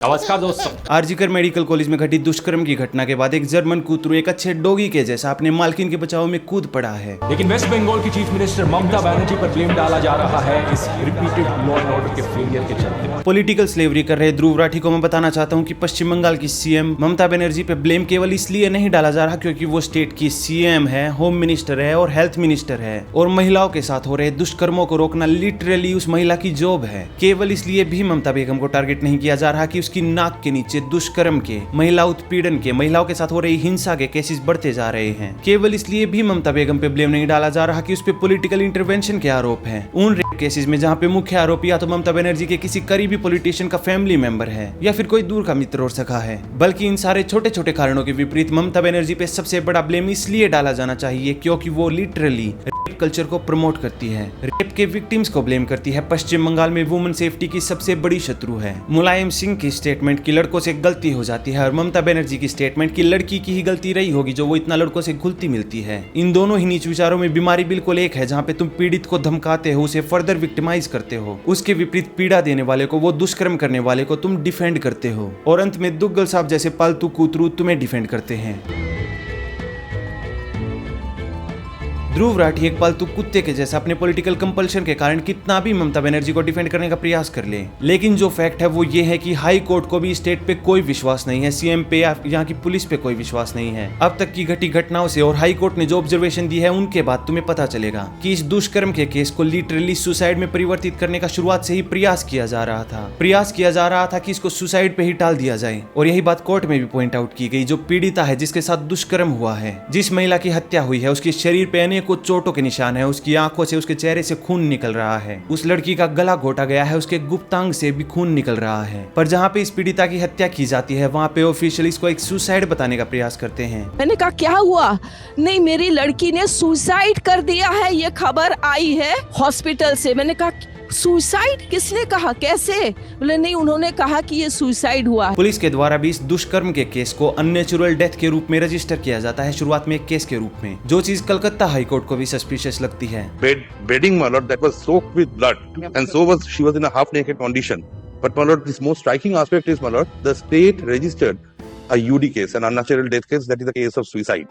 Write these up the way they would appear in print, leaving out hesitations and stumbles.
नमस्कार दोस्तों। RG Kar medical college में घटी दुष्कर्म की घटना के बाद एक जर्मन कूतरू एक अच्छे डॉगी के जैसा अपने मालकिन के बचाव में कूद पड़ा है। लेकिन वेस्ट बंगाल की चीफ मिनिस्टर ममता बनर्जी पर ब्लेम डाला जा रहा है इस रिपीटेड लॉ एंड ऑर्डर के फेलियर के चलते। पॉलिटिकल स्लेवरी कर रहे ध्रुव राठी को मैं बताना चाहता हूं कि पश्चिम बंगाल की सीएम ममता बनर्जी पे ब्लेम केवल इसलिए नहीं डाला जा रहा क्योंकि वो स्टेट की सीएम है, होम मिनिस्टर है और हेल्थ मिनिस्टर है, और महिलाओं के साथ हो रहे दुष्कर्मों को रोकना लिटरली उस महिला की जॉब है। केवल इसलिए भी ममता बेगम को टारगेट नहीं किया जा रहा कि उसकी नाक के नीचे दुष्कर्म के, महिला उत्पीड़न के, महिलाओं के साथ हो रही हिंसा के केसेस बढ़ते जा रहे हैं। केवल इसलिए भी ममता बेगम पे ब्लेम नहीं डाला जा रहा कि उस पे पॉलिटिकल इंटरवेंशन के आरोप हैं। उन रेप केसेस में जहां पे मुख्य आरोपी या तो ममता बनर्जी के किसी करीबी पॉलिटिशियन का फैमिली मेंबर है या फिर कोई दूर का मित्र और सखा है। बल्कि इन सारे छोटे छोटे कारणों के विपरीत ममता बनर्जी पे सबसे बड़ा ब्लेम इसलिए डाला जाना चाहिए क्योंकि वो लिटरली रेप कल्चर को प्रमोट करती है, रेप के विक्टिम्स को ब्लेम करती है। पश्चिम बंगाल में वुमेन सेफ्टी की सबसे बड़ी शत्रु है। मुलायम सिंह की स्टेटमेंट की लड़कों से गलती हो जाती है और ममता बनर्जी की स्टेटमेंट की लड़की की ही गलती रही होगी जो वो इतना लड़कों से घुलती मिलती है। इन दोनों ही नीच विचारों में बीमारी बिल्कुल एक है, जहाँ पे तुम पीड़ित को धमकाते हो, उसे फर्दर विक्टिमाइज करते हो, उसके विपरीत पीड़ा देने वाले को, वो दुष्कर्म करने वाले को तुम डिफेंड करते हो, और अंत में दुग्गल साहब जैसे पालतू कूतरू तुम्हें डिफेंड करते हैं। ध्रुव राठी एक पालतू कुत्ते के जैसा अपने पॉलिटिकल कंपल्शन के कारण कितना भी ममता बनर्जी को डिफेंड करने का प्रयास कर ले, लेकिन जो फैक्ट है वो ये है कि हाई कोर्ट को भी स्टेट पे कोई विश्वास नहीं है, सीएम पे या यहाँ की पुलिस पे कोई विश्वास नहीं है। अब तक की घटी घटनाओं से और हाई कोर्ट ने जो ऑब्जर्वेशन दी है उनके बाद तुम्हें पता चलेगा कि इस दुष्कर्म के केस को लिटरली सुसाइड में परिवर्तित करने का शुरुआत से ही प्रयास किया जा रहा था कि इसको सुसाइड पे ही टाल दिया जाए। और यही बात कोर्ट में भी पॉइंट आउट की गई। जो पीड़िता है, जिसके साथ दुष्कर्म हुआ है, जिस महिला की हत्या हुई है, उसके शरीर पे अनेकों चोटों के निशान है, उसकी आंखों से, उसके चेहरे से खून निकल रहा है, उस लड़की का गला घोटा गया है, उसके गुप्तांग से भी खून निकल रहा है। पर जहाँ पे इस पीड़िता की हत्या की जाती है वहाँ पे ऑफिशियल इसको एक सुसाइड बताने का प्रयास करते हैं। मैंने कहा क्या हुआ? नहीं, मेरी लड़की ने सुसाइड कर दिया है, ये खबर आई है हॉस्पिटल से। मैंने कहा सुसाइड किसने कहा, कैसे? बोले नहीं, उन्होंने कहा कि ये सुसाइड हुआ है। पुलिस के द्वारा भी इस दुष्कर्म के केस को अननेचुरल डेथ के रूप में रजिस्टर किया जाता है शुरुआत में एक केस के रूप में, जो चीज कलकत्ता हाई कोर्ट को भी सस्पिशियस लगती है। Bedding, my lord, that was soaked with blood, and so was she was in a half-naked condition. But my lord, this most striking aspect is, my lord, the state registered a UD case, an unnatural death case, that is a case of suicide.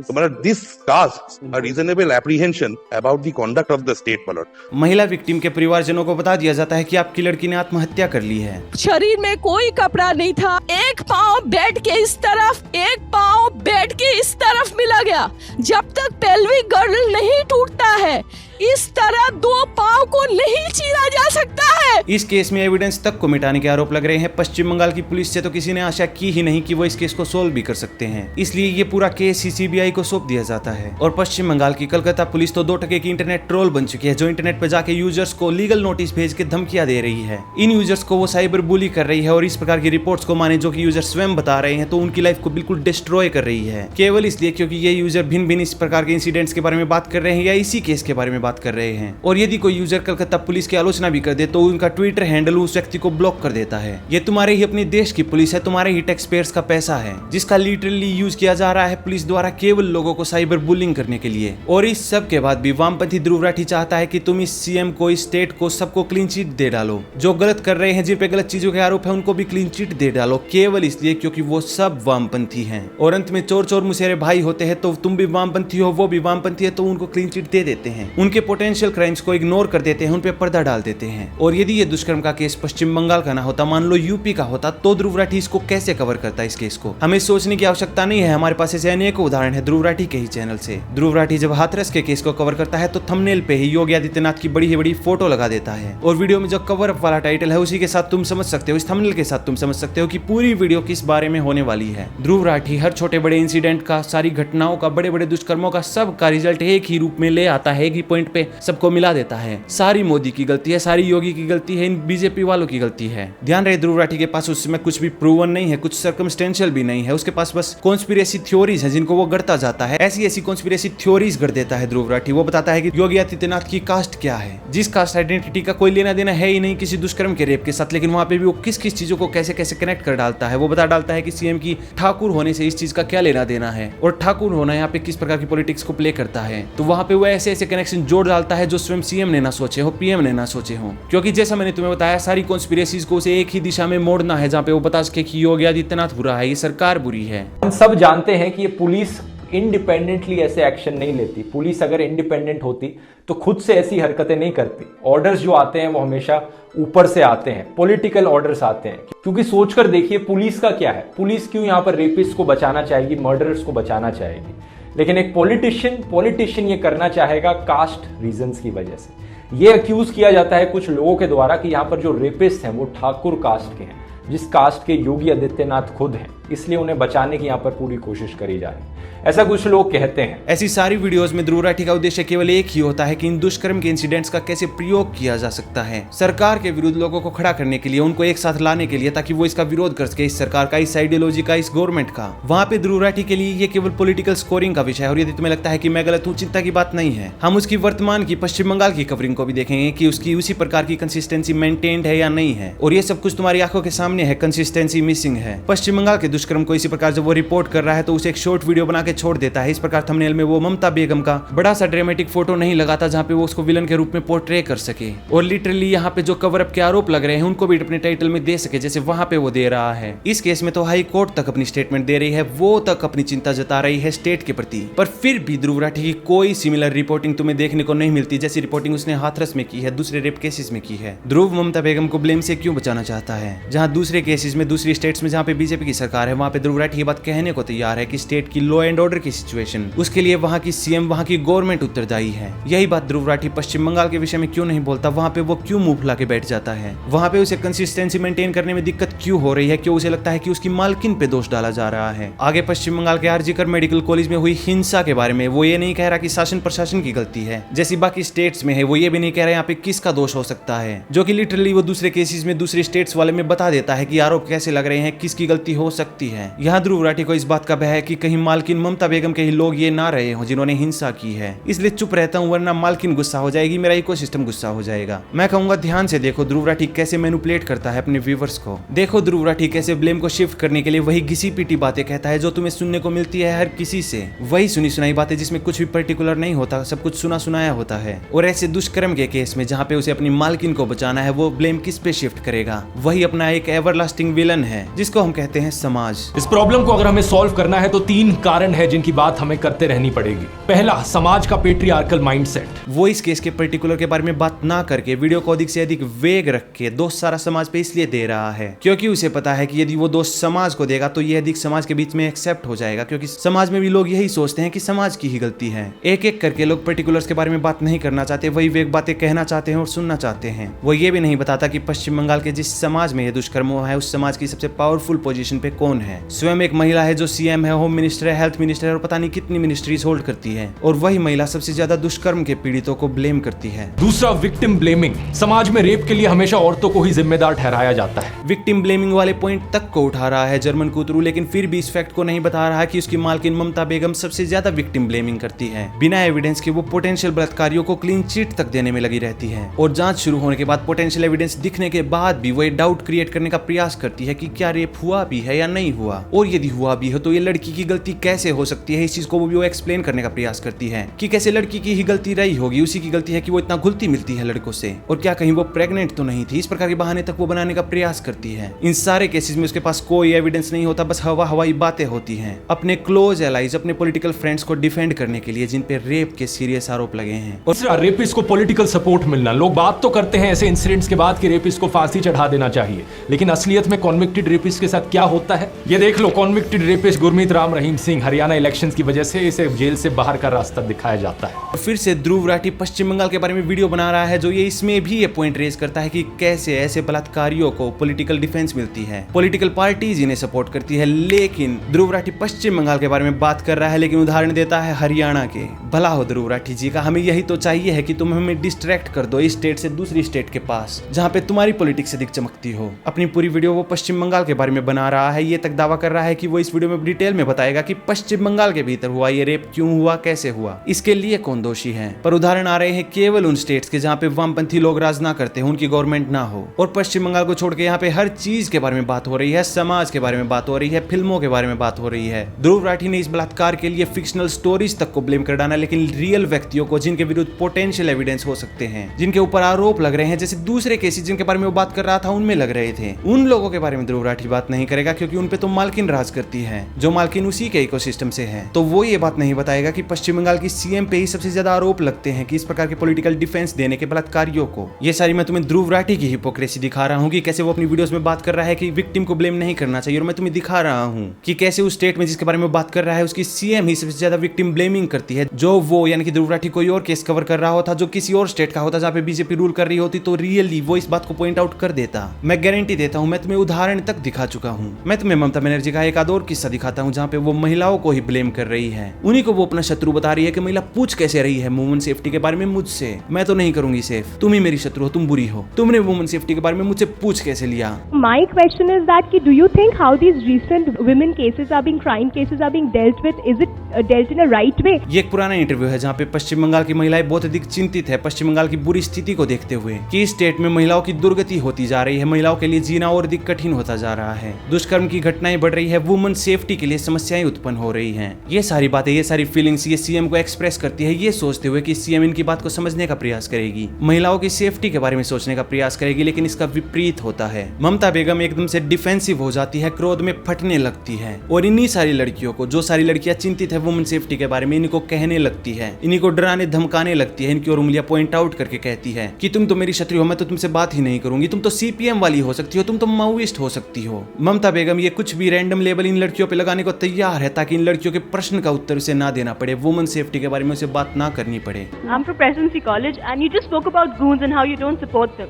So, my lord, this casts a reasonable apprehension about the conduct of the state, my lord. महिला victim के परिवारजनों को बता दिया जाता है कि आपकी लड़की ने आत्महत्या कर ली है। शरीर में कोई कपड़ा नहीं था, एक पाँव बेड के इस तरफ, एक पाँव बेड के इस तरफ मिला गया। जब तक पेल्विक गर्ल नहीं टूटता है, इस तरह दो पाँव को नहीं चीरा जा सकता है। इस केस में एविडेंस तक को मिटाने के आरोप लग रहे हैं। पश्चिम बंगाल की पुलिस से तो किसी ने आशा की ही नहीं कि वो इस केस को सोल्व भी कर सकते हैं, इसलिए ये पूरा केस सीबीआई को सौंप दिया जाता है। और पश्चिम बंगाल की कलकत्ता पुलिस तो 2 टके की इंटरनेट ट्रोल बन चुकी है, जो इंटरनेट पे जाके यूजर्स को लीगल नोटिस भेज के धमकियां दे रही है। इन यूजर्स को वो साइबर बुली कर रही है, और इस प्रकार की रिपोर्ट्स को माने जो कि यूजर स्वयं बता रहे हैं, तो उनकी लाइफ को बिल्कुल डिस्ट्रॉय कर रही है, केवल इसलिए क्योंकि ये यूजर भिन्न भिन्न इस प्रकार के इंसिडेंट्स के बारे में बात कर रहे हैं या इसी केस के बारे में बात कर रहे हैं। और यदि कोई यूजर कलकत्ता पुलिस की आलोचना भी कर दे तो उनका ट्विटर हैंडल उस व्यक्ति को ब्लॉक कर देता है। ये तुम्हारे ही अपने देश की पुलिस है, तुम्हारे ही टैक्स पेयर्स का पैसा है, जिसका लिटरली यूज किया जा रहा है पुलिस द्वारा केवल लोगों को साइबर बुलिंग करने के लिए। और इस सब के बाद भी वामपंथी ध्रुव राठी चाहता है कि तुम इस सीएम को, इस स्टेट को, सबको क्लीन चिट दे डालो। जो गलत कर रहे हैं, जिन पे गलत चीजों के आरोप है, उनको भी क्लीन चिट दे डालो, केवल इसलिए क्योंकि वो सब वामपंथी हैं। और अंत में चोर चोर मुसेरे भाई होते हैं, तो तुम भी वामपंथी हो, वो भी वामपंथी है, तो उनको क्लीन चिट दे देते हैं, उनके पोटेंशियल क्राइम्स को इग्नोर कर देते हैं, उन पे पर्दा डाल देते हैं। और यदि ये दुष्कर्म का केस पश्चिम बंगाल का ना होता, मान लो यूपी का होता, तो ध्रुव राठी इसको कैसे कवर करता इस केस को? हमें सोचने की आवश्यकता नहीं है, हमारे पास ऐसे अनेकों उदाहरण है ध्रुव राठी के ही चैनल से। ध्रुव राठी जब हाथरस के केस को कवर करता है तो थंबनेल पे ही योगी आदित्यनाथ की बड़ी ही बड़ी फोटो लगा देता है, और वीडियो में जो कवर अप वाला टाइटल है उसी के साथ तुम समझ सकते हो, इस थंबनेल के साथ तुम समझ सकते हो कि पूरी वीडियो किस बारे में होने वाली है। ध्रुव राठी हर छोटे बड़े इंसिडेंट का, सारी घटनाओं का, बड़े बड़े दुष्कर्मों का, सब का रिजल्ट एक ही रूप में ले आता है, एक ही पॉइंट पे सबको मिला देता है। सारी मोदी की गलती है, सारी योगी की गलती है, इन बीजेपी वालों की गलती है। ध्यान रहे, ध्रुव राठी के पास उस समय कुछ भी प्रूवन नहीं है, कुछ सर्कमस्टेंशियल भी नहीं है, उसके पास बस कॉन्स्पिरेसी थ्योरीज हैं जिनको वो गढ़ता जाता है। ऐसी ऐसी कॉन्स्पिरेसी थ्योरीज गढ़ देता है ध्रुव राठी। वो बताता है कि योगी आदित्यनाथ की कास्ट क्या है, जिस कास्ट आइडेंटिटी का कोई लेना देना है ही नहीं किसी दुष्कर्म के रेप के साथ, लेकिन वहां पे भी वो किस किस चीजों को कैसे कैसे कनेक्ट कर डालता है। वो बता डालता है कि सीएम की ठाकुर होने से इस चीज का क्या लेना देना है, और ठाकुर होना यहाँ पे किस प्रकार की पॉलिटिक्स को प्ले करता है। तो वहां पे वो ऐसे ऐसे कनेक्शन जोड़ डालता है जो स्वयं सीएम ने ना सोचे हो, पीएम ने ना सोचे हो। क्योंकि जैसा मैंने तुम्हें बताया, सारी कॉन्स्पिरेसीज को उसे एक ही दिशा में मोड़ना है, जहाँ पे वो बता सके कि योगी आदित्यनाथ बुरा है, ये सरकार बुरी है। हम सब जानते हैं कि ये पुलिस इंडिपेंडेंटली ऐसे एक्शन नहीं लेती। पुलिस अगर इंडिपेंडेंट होती तो खुद से ऐसी हरकतें नहीं करती। ऑर्डर्स जो आते हैं वो हमेशा ऊपर से आते हैं, पॉलिटिकल ऑर्डर्स आते हैं। क्योंकि सोचकर देखिए, पुलिस का क्या है, पुलिस क्यों यहाँ पर रेपिस्ट को बचाना चाहेगी, मर्डरर्स को बचाना चाहेगी, लेकिन एक पॉलिटिशियन ये करना चाहेगा कास्ट रीजंस की वजह से। ये अक्यूज किया जाता है कुछ लोगों के द्वारा कि यहाँ पर जो रेपिस्ट हैं वो ठाकुर कास्ट के हैं, जिस कास्ट के योगी आदित्यनाथ खुद हैं, इसलिए उन्हें बचाने की यहाँ पर पूरी कोशिश करी जा रही है, ऐसा कुछ लोग कहते हैं। ऐसी सारी वीडियोस में ध्रुव राठी का उद्देश्य केवल एक ही होता है कि इन दुष्कर्म के इंसिडेंट्स का कैसे प्रयोग किया जा सकता है सरकार के विरुद्ध लोगों को खड़ा करने के लिए, उनको एक साथ लाने के लिए, ताकि वो इसका विरोध कर सके, इस सरकार का, इस आइडियोलॉजी का, इस गवर्नमेंट का। वहाँ पे ध्रुव राठी के लिए ये केवल पॉलिटिकल स्कोरिंग का विषय है। और यदि तुम्हें लगता है कि मैं गलत हूँ, चिंता की बात नहीं है। हम उसकी वर्तमान की पश्चिम बंगाल की कवरिंग को भी देखेंगे कि उसकी उसी प्रकार की कंसिस्टेंसी मेंटेन्ड है या नहीं है। और ये सब कुछ तुम्हारी आंखों के सामने है, कंसिस्टेंसी मिसिंग है। पश्चिम बंगाल के दुष्कर्म को इसी प्रकार जब वो रिपोर्ट कर रहा है तो उसे एक शॉर्ट वीडियो बना के छोड़ देता है। इस प्रकार थंबनेल में वो ममता बेगम का बड़ा सा ड्रामेटिक फोटो नहीं लगाता जहाँ पे वो उसको विलन के रूप में पोर्ट्रे कर सके, और लिटरली यहाँ पे जो कवर अप के आरोप लग रहे हैं उनको भी अपने टाइटल में दे सके, जैसे वहां पे वो दे रहा है। इस केस में तो हाई कोर्ट तक अपनी स्टेटमेंट दे रही है, वो तक अपनी चिंता जता रही है स्टेट के प्रति। पर फिर भी ध्रुव राठी की कोई सिमिलर रिपोर्टिंग तुम्हें देखने को नहीं मिलती, जैसी रिपोर्टिंग उसने हाथरस में की है, दूसरे रेप केसेस में की है। ध्रुव ममता बेगम को ब्लेम से क्यों बचाना चाहता है, जहाँ दूसरे केसेस में, दूसरी स्टेट्स में जहाँ पे बीजेपी की सरकार है, वहाँ पे ध्रुव राठी ये बात कहने को तैयार है कि स्टेट की लॉ एंड ऑर्डर की सिचुएशन, उसके लिए वहाँ की सीएम, वहाँ की गवर्नमेंट उत्तरदायी है। यही बात ध्रुव राठी पश्चिम बंगाल के विषय में क्यों नहीं बोलता, वहाँ पे वो क्यों मुंह फुला के बैठ जाता है, वहाँ पे उसे कंसिस्टेंसी मेंटेन करने में दिक्कत क्यों हो रही है, क्यों उसे लगता है कि उसकी मालकिन पे दोष डाला जा रहा है। आगे पश्चिम बंगाल के आरजीकर मेडिकल कॉलेज में हुई हिंसा के बारे में वो ये नहीं कह रहा कि शासन प्रशासन की गलती है जैसी बाकी स्टेट्स में है, वो ये भी नहीं कह रहा यहाँ पे किसका दोष हो सकता है, जो कि लिटरली वो दूसरे केसेस में दूसरे स्टेट्स वाले में बता देता है कि आरोप कैसे लग रहे हैं, किसकी गलती हो सकती है। यहाँ ध्रुव राठी को इस बात का भय है कि कहीं मालकिन ममता बेगम के ही लोग ये ना रहे हो जिन्होंने हिंसा की है, इसलिए चुप रहता हूँ, वरना मालकिन गुस्सा हो जाएगी, मेरा इकोसिस्टम गुस्सा हो जाएगा। मैं कहूंगा ध्यान से देखो ध्रुव राठी कैसे मैनिपुलेट करता है अपने व्यूअर्स को। देखो ध्रुव राठी कैसे ब्लेम को शिफ्ट करने के लिए वही घिसी पीटी बातें कहता है जो तुम्हें सुनने को मिलती है हर किसी से, वही सुनी सुनाई बातें जिसमें कुछ भी पर्टिकुलर नहीं होता, सब कुछ सुना सुनाया होता है। और ऐसे दुष्कर्म के केस में जहाँ पे उसे अपनी मालकिन को बचाना है, वो ब्लेम किस पे शिफ्ट करेगा, वही अपना एक एवरलास्टिंग विलन है जिसको हम कहते हैं समाज। इस प्रॉब्लम को अगर हमें सॉल्व करना है तो 3 कारण है जिनकी बात हमें करते रहनी पड़ेगी। पहला, समाज का पेट्रियार्कल माइंडसेट। वो इस केस के पर्टिकुलर के बारे में बात ना करके वीडियो को अधिक से अधिक वेग रख के दोष सारा समाज पे इसलिए दे रहा है क्योंकि उसे पता है कि यदि वो दोष समाज को देगा तो ये अधिक समाज के बीच में एक्सेप्ट हो जाएगा, क्योंकि समाज में भी लोग यही सोचते हैं कि समाज की ही गलती है। एक एक करके लोग पर्टिकुलर्स के बारे में बात नहीं करना चाहते, वही वेग बातें कहना चाहते हैं और सुनना चाहते हैं। वो ये भी नहीं बताता कि पश्चिम बंगाल के जिस समाज में ये दुष्कर्म हुआ है उस समाज की सबसे पावरफुल पोजीशन पे कौन है। स्वयं एक महिला है जो सीएम है, होम मिनिस्टर है, हेल्थ मिनिस्टर है और पता नहीं कितनी मिनिस्ट्रीज होल्ड करती है, और वही महिला सबसे ज्यादा दुष्कर्म के पीड़ितों को ब्लेम करती है। दूसरा, विक्टिम ब्लेमिंग। समाज में रेप के लिए हमेशा औरतों को ही जिम्मेदार ठहराया जाता है। विक्टिम ब्लेमिंग वाले पॉइंट तक को उठा रहा है जर्मन कूतरू, लेकिन फिर भी इस फैक्ट को नहीं बता रहा है कि उसकी मालकिन ममता बेगम सबसे ज्यादा विक्टिम ब्लेमिंग करती है। बिना एविडेंस के वो पोटेंशियल बलात्कारियों को क्लीन चिट तक देने में लगी रहती है, और जांच शुरू होने के बाद पोटेंशियल एविडेंस दिखने के बाद भी वो एक डाउट क्रिएट करने का प्रयास करती है कि क्या रेप हुआ भी है या नहीं हुआ, और यदि हुआ भी हो तो ये लड़की की गलती कैसे हो सकती है। इस चीज को वो एक्सप्लेन करने का प्रयास करती है कि कैसे लड़की की ही गलती रही होगी, उसी की गलती है कि वो इतना घुलती मिलती है लड़कों से, और क्या कहीं वो प्रेग्नेंट तो नहीं थी। इस प्रकार के बहाने तक वो बनाने का प्रयास करती है। इन सारे केसेस में उसके पास कोई एविडेंस नहीं होता, बस हवाई बातें होती हैं अपने क्लोज एलाइज, अपने पॉलिटिकल फ्रेंड्स को डिफेंड करने के लिए जिन पे रेप के सीरियस आरोप लगे हैं। और रेपिस्ट को पॉलिटिकल सपोर्ट मिलना। लोग बात तो करते हैं ऐसे इंसिडेंट्स के बाद कि रेपिस्ट को फांसी चढ़ा देना चाहिए, लेकिन असलियत में कॉन्विक्टेड रेपिस्ट के साथ क्या होता है ये देख लो। Convicted rapist Gurmeet Ram Rahim Singh, Haryana elections की वजह से इसे जेल से बाहर का रास्ता दिखाया जाता है। फिर से ध्रुव राठी पश्चिम बंगाल के बारे में वीडियो बना रहा है जो ये इसमें भी ये पॉइंट रेज करता है कि कैसे ऐसे बलात्कारियों को पॉलिटिकल डिफेंस मिलती है, पॉलिटिकल पार्टीज इन्हें सपोर्ट करती है। लेकिन ध्रुव राठी पश्चिम बंगाल के बारे में बात कर रहा है, लेकिन उदाहरण देता है हरियाणा के। भला हो ध्रुव राठी जी का, हमें यही तो चाहिए है कि तुम हमें डिस्ट्रैक्ट कर दो इस स्टेट से दूसरी स्टेट के पास जहाँ पे तुम्हारी पॉलिटिक्स अधिक चमकती हो। अपनी पूरी वीडियो वो पश्चिम बंगाल के बारे में बना रहा है, ये तक दावा कर रहा है कि वो इस वीडियो में डिटेल में बताएगा कि पश्चिम बंगाल के भीतर हुआ ये रेप क्यों हुआ, कैसे हुआ, इसके लिए कौन दोषी है। पर उदाहरण आ रहे हैं केवल उन स्टेट्स के जहाँ पे वामपंथी लोग राज ना करते हो, उनकी गवर्नमेंट ना हो। और पश्चिम बंगाल को छोड़ के यहाँ पे हर चीज के बारे में बात हो रही है, समाज के बारे में बात हो रही है, फिल्मों के बारे में बात हो रही है। ध्रुव राठी ने इस बलात्कार के लिए फिक्शनल स्टोरीज तक को ब्लेम कर डाला, लेकिन रियल व्यक्तियों को जिनके विरुद्ध पोटेंशियल एविडेंस हो सकते हैं, जिनके ऊपर आरोप लग रहे हैं, जैसे दूसरे केसेस जिनके बारे में वो बात कर रहा था उनमें लग रहे थे, उन लोगों के बारे में ध्रुव राठी बात नहीं करेगा, क्योंकि उन पे तो मालकिन राज करती है, जो मालकिन उसी के इकोसिस्टम से है। तो वो ये बात नहीं बताएगा कि पश्चिम बंगाल की सीएम पे ही सबसे ज्यादा आरोप लगते हैं कि इस प्रकार के पॉलिटिकल डिफेंस देने के बलात्कारियों को। ये सारी मैं तुम्हें ध्रुव राठी की हिपोक्रेसी दिखा रहा हूँ कि कैसे वो अपनी वीडियोस में बात कर रहा है कि विक्टिम को ब्लेम नहीं करना चाहिए, और मैं तुम्हें दिखा रहा हूँ कि कैसे उस स्टेट में जिसके बारे में बात कर रहा है उसकी सीएम ही सबसे ज्यादा विक्टिम ब्लेमिंग करती है। जो वो यानी कि ध्रुव राठी कोई और केस कवर कर रहा होता, जो किसी और स्टेट का होता जहाँ पे बीजेपी रूल कर रही होती, तो रियली वो इस बात को पॉइंट आउट कर देता। मैं गारंटी देता हूँ, मैं तुम्हें उदाहरण तक दिखा चुका हूँ। मैं तुम्हें ममता बनर्जी का एक और किस्सा दिखाता हूँ जहाँ पे वो महिलाओं को ही ब्लेम कर रही है, उन्हीं को वो अपना शत्रु बता रही है कि महिला पूछ कैसे रही है वुमेन सेफ्टी के बारे में मुझसे, मैं तो नहीं करूंगी सेफ, तुम ही मेरी शत्रु हो, तुम बुरी हो, तुमने वुमेन सेफ्टी के बारे में मुझसे पूछ कैसे लिया। My question is that do you think how these recent women cases are being, crime cases are being dealt with, is it dealt in a right way? ये एक पुराना इंटरव्यू है जहाँ पे पश्चिम बंगाल की महिलाएं बहुत अधिक चिंतित है पश्चिम बंगाल की बुरी स्थिति को देखते हुए कि इस स्टेट में महिलाओं की दुर्गति होती जा रही है, महिलाओं के लिए जीना और अधिक कठिन होता जा रहा है, दुष्कर्म की घटनाएं बढ़ रही है, वुमेन सेफ्टी के लिए समस्याएं उत्पन्न हो रही हैं। ये सारी बातें, ये सारी फीलिंग्स ये सीएम को एक्सप्रेस करती है, ये सोचते हुए कि सीएम इनकी बात को समझने का प्रयास करेगी, महिलाओं की सेफ्टी के बारे में सोचने का प्रयास करेगी, लेकिन इसका विपरीत होता है। ममता बेगम एकदम से डिफेंसिव हो जाती है, क्रोध में फटने लगती है, और इन्हीं सारी लड़कियों को, जो सारी लड़कियां चिंतित है वुमेन सेफ्टी के बारे में, इन्हीं को कहने लगती है, इन्हीं को डराने धमकाने लगती है, इनकी और उंगलियां पॉइंट आउट करके कहती है कि तुम तो मेरी शत्रु हो, मैं तो तुमसे बात ही नहीं करूंगी, तुम तो सीपीएम वाली हो सकती हो, तुम तो माओइस्ट हो सकती हो। ममता बेगम ये कुछ भी रैंडम लेबल इन लड़कियों पे लगाने को तैयार है ताकि इन लड़कियों के प्रश्न का उत्तर उसे ना देना पड़े, वुमेन सेफ्टी के बारे में उसे बात ना करनी पड़े। I'm from Presidency College, and you just spoke about goons and how you don't support them.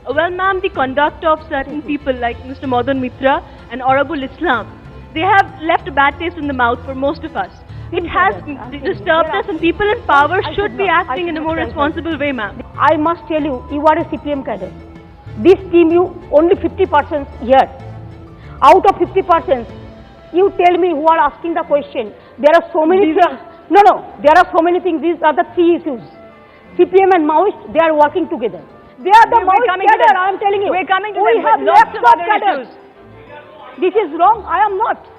Well, ma'am, the conduct of certain people like Mr. Madan Mitra and Orabul Islam, they have left a bad taste in the mouth for most of us. It has disturbed us, and people in power should be acting in a more responsible way, ma'am. I must tell you, you are a CPM cadre. This team, you only 50% here. Out of 50%, you tell me who are asking the question. There are so many things. No, there are so many things. These are the three issues. CPM and Maoist, they are working together. They are the Maoist cadre, I am telling you. We're coming to we them have with lots of other cadres. issues. This is wrong. I am not.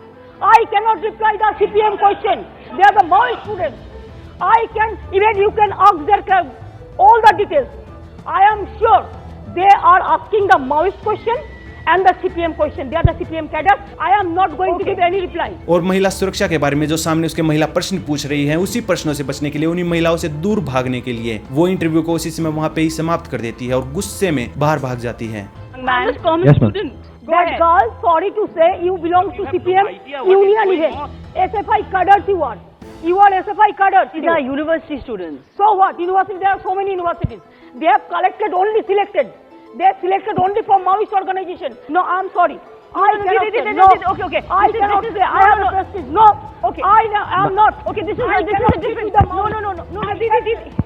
I cannot reply the CPM question. They are the Maoist students. I can, even you can ask their all the details. I am sure they are asking the Maoist question and the CPM question. They are the CPM cadre. I am not going to give any reply. और महिला सुरक्षा के बारे में जो सामने उसके महिला प्रश्न पूछ रही हैं, उसी प्रश्नों से बचने के लिए, उन्हीं महिलाओं से दूर भागने के लिए वो इंटरव्यू को उसी समय वहाँ पे ही समाप्त कर देती है और गुस्से में बाहर भाग जाती है। Man, as common student. That girl, sorry to say, you belong to CPM union even. SFI cadres you are. You are SFI cadres. These are university students. So what? University, there are so many universities. They have collected only selected. They have selected only from Maoist organization. No, I'm sorry. I cannot say. No. Okay. I cannot say. I have a prestige. No. Okay. I am not. Okay, this is I a cannot different. give No.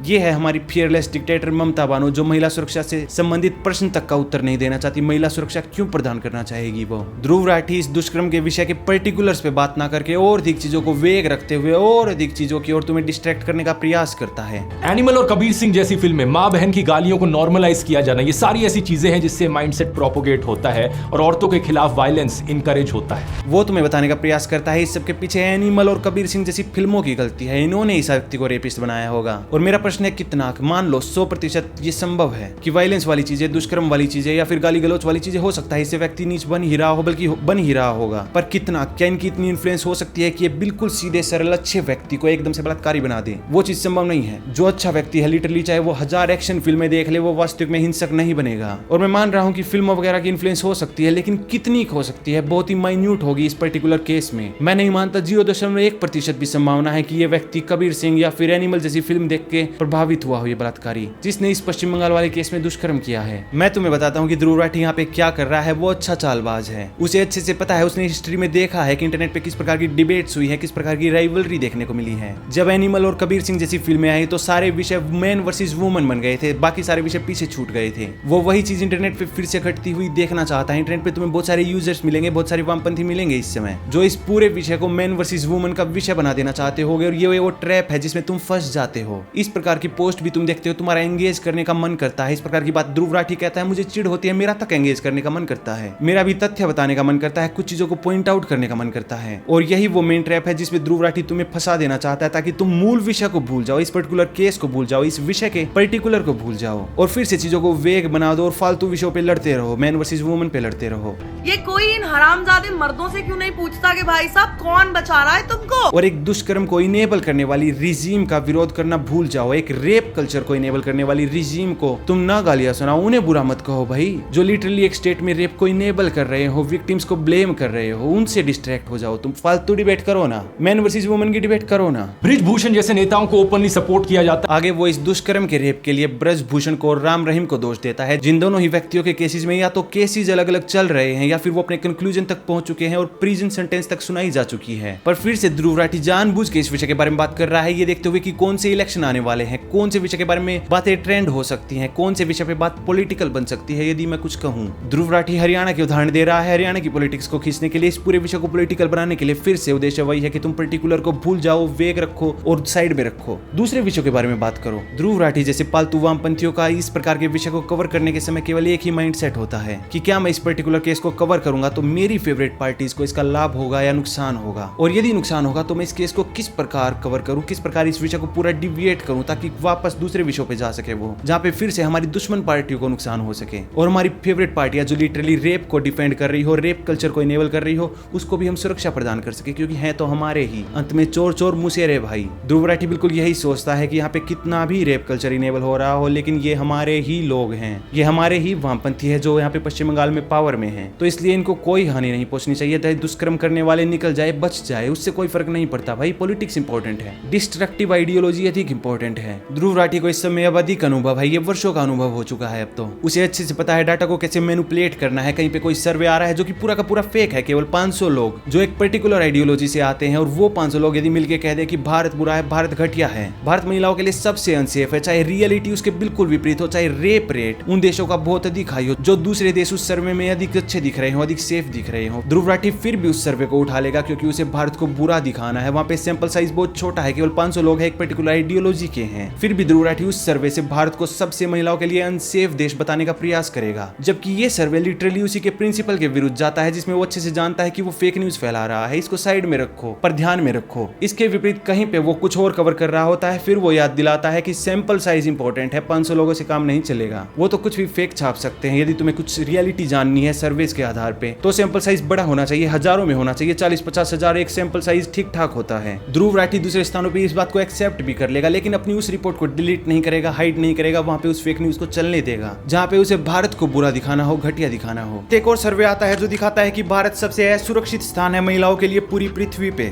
ये है हमारी fearless dictator ममता बानो, जो महिला सुरक्षा से संबंधित प्रश्न तक का उत्तर नहीं देना चाहती। महिला सुरक्षा क्यों प्रदान करना चाहेगी वो? ध्रुव राठी इस दुष्कर्म के विषय के पर्टिकुलर्स पे बात ना करके और अधिक चीजों को वेग रखते हुए और अधिक चीजों की ओर तुम्हें डिस्ट्रैक्ट करने का प्रयास करता है। एनिमल और कबीर सिंह जैसी फिल्में, माँ बहन की गालियों को नॉर्मलाइज किया जाना, ये सारी ऐसी चीजें हैं जिससे माइंडसेट प्रोपोगेट होता है और औरतों के खिलाफ वायलेंस इनकरेज होता है। वो तुम्हें बताने का प्रयास करता है इस सबके पीछे एनिमल और कबीर सिंह जैसी फिल्मों की गलती है। इन्होंने इस व्यक्ति को रेपिस्ट बनाया होगा। और मेरा प्रश्न है कितना, मान लो 100% ये संभव है कि वायलेंस वाली चीजें, दुष्कर्म वाली चीजें या फिर गाली गलौच वाली चीजें हो सकता है इससे व्यक्ति नीच बन ही रहा हो, बल्कि बन ही रहा होगा, पर कितना, क्या इनकी इतनी इन्फ्लुएंस हो सकती है कि ये बिल्कुल सीधे सरल अच्छे व्यक्ति को एकदम से बलात्कारी बना दे? वो चीज संभव नहीं है। जो अच्छा व्यक्ति है, लिटरली चाहे वो 1000 एक्शन फिल्में देख ले, वो वास्तविक में हिंसक नहीं बनेगा। और मैं मान रहा हूँ कि फिल्मों वगैरह की इन्फ्लुएंस हो सकती है, लेकिन कितनी हो सकती है, बहुत ही माइन्यूट होगी इस पर्टिकुलर केस में। मैं नहीं मानता 0.1% भी संभावना है कि ये व्यक्ति कबीर सिंह या फिर एनिमल जैसी फिल्म देख के प्रभावित हुआ हो ये बलात्कारी, जिसने इस पश्चिम बंगाल वाले केस में दुष्कर्म किया है। मैं तुम्हें बताता हूँ कि ध्रुव राठी यहाँ पे क्या कर रहा है। वो अच्छा चालबाज है, उसे अच्छे से पता है, उसने हिस्ट्री में देखा है कि इंटरनेट पे किस प्रकार की डिबेट्स हुई है, किस प्रकार की राइवलरी देखने को मिली है। जब एनिमल और कबीर सिंह जैसी फिल्में आई तो सारे विषय मैन वर्सेस वुमन बन गए थे, बाकी सारे विषय पीछे छूट गए थे। वो वही चीज इंटरनेट पे फिर से घटती हुई देखना चाहता है। इंटरनेट पे तुम्हें बहुत सारे यूजर्स मिलेंगे, बहुत सारे वामपंथी मिलेंगे इस समय, जो इस पूरे विषय को मैन वर्सेस वुमन का विषय बना देना चाहते होगे, और ये वो ट्रैप है जिसमें तुम फंस जाते हो। इस प्रकार की पोस्ट भी तुम देखते हो, तुम्हारा एंगेज करने का मन करता है। इस प्रकार की बात ध्रुव राठी कहता है, मुझे चिढ़ होती है, मेरा तक एंगेज करने का मन करता है, मेरा भी तथ्य बताने का मन करता है, कुछ चीजों को पॉइंट आउट करने का मन करता है। और यही वो मेन ट्रैप है जिसमें ध्रुव राठी तुम्हें फंसा देना चाहता है, ताकि तुम मूल विषय को भूल जाओ, इस पर्टिकुलर केस को भूल जाओ, इस विषय के पर्टिकुलर को भूल जाओ, और फिर से चीजों को वेग बना दो और फालतू विषयों पे लड़ते रहो, मैन वर्सेस वुमन पे लड़ते रहो। ये कोई इन हरामजादे मर्दों से क्यों नहीं पूछता कि भाई साहब कौन बचा रहा है तुमको? और एक दुष्कर्म को इनेबल करने वाली रिजीम का विरोध करना भूल जाओ। एक रेप कल्चर को इनेबल करने वाली रिजीम को तुम ना गालियां सुनाओ, उन्हें बुरा मत कहो भाई। जो लिटरली एक स्टेट में रेप को इनेबल कर रहे हो, विक्टिम्स को ब्लेम कर रहे हो, उनसे डिस्ट्रैक्ट हो जाओ। तुम फालतू डिबेट करो ना, मैन वर्सेस वुमन की डिबेट करो ना। ब्रिजभूषण जैसे नेताओं को ओपनली सपोर्ट किया जाता है। आगे वो इस दुष्कर्म के रेप के लिए ब्रजभूषण को और राम रहीम को दोष देता है, जिन दोनों ही व्यक्तियों के केसेस में या तो केसेस अलग अलग चल रहे हैं या फिर वो अपने कंक्लूजन तक पहुंच चुके हैं और प्रिजन सेंटेंस तक सुनाई जा चुकी है। पर फिर से ध्रुव राठी जानबूझ के इस विषय के बारे में बात कर रहा है, ये देखते हुए कि कौन से इलेक्शन आने वाले हैं, कौन से विषय के बारे में बातें ट्रेंड हो सकती हैं, कौन से विषय पे बात पॉलिटिकल बन सकती है। यदि मैं कुछ कहूं, ध्रुव राठी हरियाणा के उदाहरण दे रहा है। हरियाणा की पॉलिटिक्स को खींचने के लिए, इस पूरे विषय को पॉलिटिकल बनाने के लिए फिर से उद्देश्य वही है कि तुम पर्टिकुलर को भूल जाओ, वेग रखो और साइड में रखो, दूसरे विषयों के बारे में बात करो। ध्रुव राठी जैसे पालतू वामपंथियों का इस प्रकार के विषय को कवर करने के समय केवल एक ही माइंडसेट होता है कि क्या मैं इस पर्टिकुलर केस को कवर करूंगा तो मेरी फेवरेट पार्टीज को इसका लाभ होगा या नुकसान होगा, और यदि नुकसान होगा तो मैं इस केस को किस प्रकार कवर करूं, किस प्रकार इस विषय को पूरा डिविएट करूं ताकि वापस दूसरे विषयों पे जा सके, वो जहां पे फिर से हमारी दुश्मन पार्टियों को नुकसान हो सके, और हमारी फेवरेट पार्टियां जो लिटरली रेप को डिफेंड कर रही हो, रेप कल्चर को इनेबल कर रही हो, उसको भी हम सुरक्षा प्रदान कर सके, क्योंकि है तो हमारे ही। अंत में चोर चोर मुसेरे भाई। ध्रुव राठी बिल्कुल यही सोचता है कि यहाँ पे कितना भी रेप कल्चर इनेबल हो रहा हो, लेकिन ये हमारे ही लोग हैं, ये हमारे ही वामपंथी है जो यहाँ पे पश्चिम बंगाल में पावर में है, तो इसलिए इनको कोई हानि नहीं पहुंचनी चाहिए। चाहे दुष्कर्म करने वाले निकल जाए, बच जाए, उससे कोई फर्क नहीं पड़ता भाई। पॉलिटिक्स इंपॉर्टेंट है, डिस्ट्रक्टिव आइडियोलॉजी अधिक इंपॉर्टेंट है। ध्रुव राठी को इस समय अब अधिक अनुभव है, ये वर्षों का अनुभव हो चुका है। अब तो उसे अच्छे से पता है डाटा को कैसे मैनिपुलेट करना है। कहीं पे कोई सर्वे आ रहा है जो कि पूरा का पूरा फेक है, केवल 500 लोग जो एक पर्टिकुलर आइडियोलॉजी से आते हैं, और वो 500 लोग यदि मिलकर कह दे कि भारत बुरा है, भारत घटिया है, भारत महिलाओं के लिए सबसे अनसेफ है, चाहे रियलिटी उसके बिल्कुल विपरीत हो, चाहे रेप रेट उन देशों का बहुत अधिक हाई हो, जो दूसरे देश उस सर्वे में अधिक अच्छे दिख रहे हो, अधिक सेफ दिख रहे हो, ध्रुव राठी फिर भी उस सर्वे को उठा लेगा, क्योंकि उसे भारत को बुरा दिखाना है। वहां पे सैंपल साइज बहुत छोटा है, केवल 500 लोग हैं, एक पर्टिकुलर आइडियोलॉजी के हैं। फिर भी ध्रुव राठी उस सर्वे से भारत को सबसे महिलाओं के लिए अनसेफ देश बताने का प्रयास करेगा, जबकि ये सर्वे लिटरली उसी के प्रिंसिपल के विरुद्ध जाता है, जिसमें वो अच्छे से जानता है कि वो फेक न्यूज फैला रहा है। इसको साइड में रखो, पर ध्यान में रखो, इसके विपरीत कहीं पे वो कुछ और कवर कर रहा होता है, फिर वो याद दिलाता है कि सैंपल साइज इंपॉर्टेंट है, 500 लोगों से काम नहीं चलेगा। वो तो कुछ भी फेक छाप सकते हैं। यदि तुम्हें कुछ रियलिटी जाननी है सर्वेस के आधार पे, तो सैंपल साइज बड़ा होना चाहिए, हजारों में होना चाहिए, 40-50 हजार एक सैंपल साइज ठीक ठाक होता है। ध्रुव राठी दूसरे स्थानों पे इस बात को एक्सेप्ट भी कर लेगा, लेकिन अपनी उस रिपोर्ट को डिलीट नहीं करेगा, हाइड नहीं करेगा, वहां पे उस फेक न्यूज को चलने देगा जहां पे उसे भारत को बुरा दिखाना हो, घटिया दिखाना हो। एक और सर्वे आता है जो दिखाता है कि भारत सबसे असुरक्षित स्थान है महिलाओं के लिए पूरी पृथ्वी पे।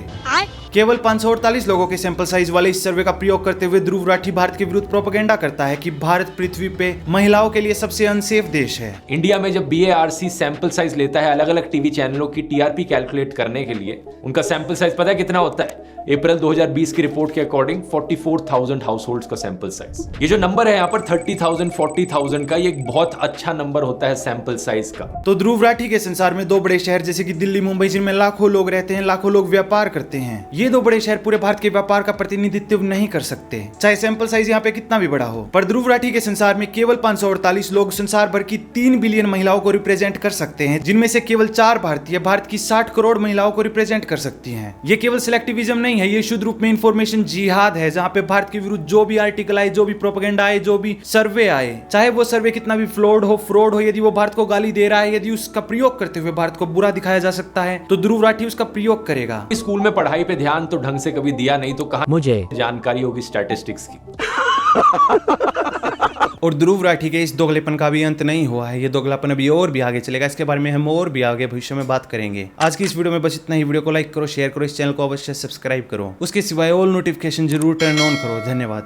केवल 548 लोगों के सैंपल साइज वाले इस सर्वे का प्रयोग करते हुए ध्रुव राठी भारत के विरुद्ध प्रोपेगेंडा करता है कि भारत पृथ्वी पे महिलाओं के लिए सबसे अनसेफ देश है। इंडिया में जब BARC सैंपल साइज लेता है अलग अलग टीवी चैनलों की TRP कैलकुलेट करने के लिए, उनका सैंपल साइज पता है कितना होता है? अप्रैल 2020 की रिपोर्ट के अकॉर्डिंग 44,000 हाउसहोल्ड्स का सैंपल साइज। ये जो नंबर है यहाँ पर 30,000 40,000 का, ये एक बहुत अच्छा नंबर होता है सैंपल साइज का। तो ध्रुव राठी के संसार में दो बड़े शहर जैसे कि दिल्ली मुंबई, जिनमें लाखों लोग रहते हैं, लाखों लोग व्यापार करते हैं, ये दो बड़े शहर पूरे भारत के व्यापार का प्रतिनिधित्व नहीं कर सकते, चाहे सैंपल साइज यहाँ पे कितना भी बड़ा हो। पर ध्रुव राठी के संसार में केवल 548 लोग संसार भर की 3 बिलियन महिलाओं को रिप्रेजेंट कर सकते हैं, जिनमें से केवल 4 भारतीय भारत की 60 करोड़ महिलाओं को रिप्रेजेंट कर सकती हैं। ये केवल सिलेक्टिविज्म नहीं है, ये शुद्ध रूप में इंफॉर्मेशन जिहाद है, जहाँ पे भारत के विरुद्ध जो भी आर्टिकल आए, जो भी प्रोपेगेंडा आए, जो भी सर्वे आए, चाहे वो सर्वे कितना भी फ्लॉड हो, फ्रॉड हो, यदि वो भारत को गाली दे रहा है, यदि उसका प्रयोग करते हुए भारत को बुरा दिखाया जा सकता है, तो ध्रुव राठी उसका प्रयोग करेगा। स्कूल में पढ़ाई पे ध्यान तो ढंग से कभी दिया नहीं, तो कहाँ मुझे जानकारी होगी स्टैटिस्टिक्स की। और ध्रुव राठी के इस दोगलेपन का भी अंत नहीं हुआ है, ये दोगलापन अभी और भी आगे चलेगा। इसके बारे में हम और भी आगे भविष्य में बात करेंगे। आज की इस वीडियो में बस इतना ही। वीडियो को लाइक करो, शेयर करो, इस चैनल को अवश्य सब्सक्राइब करो। उसके सिवाय ऑल नोटिफिकेशन जरूर टर्न ऑन करो। धन्यवाद।